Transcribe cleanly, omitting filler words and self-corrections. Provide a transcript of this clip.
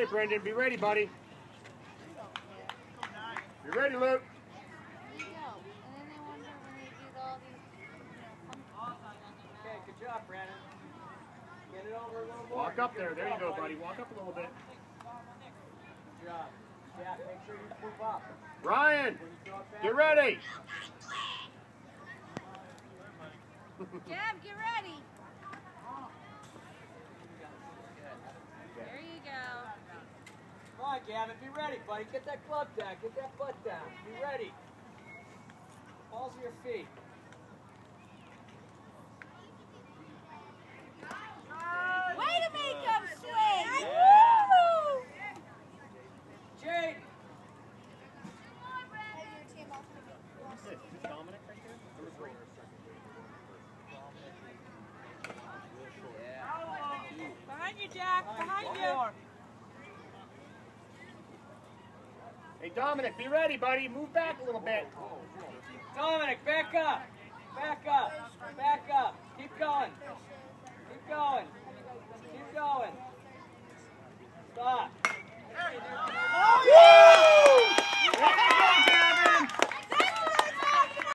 Okay, Brendan, be ready, buddy. You ready, Luke? Okay, good job, Brandon. Get it over a little more. Walk up there. There you go, buddy. Walk up a little bit. Good job. Yeah, make sure you move up. Ryan, get ready. Gab, get ready. There you go. Come on, Gavin, be ready, buddy. Get that glove down. Get that butt down. Be ready. Balls of your feet. Way to make them swing! Yeah. Woo! Jade. Dominic right there? Behind you, Jack. Behind you. Hey, Dominic, be ready, buddy. Move back a little bit. Dominic, back up. Back up. Back up. Keep going.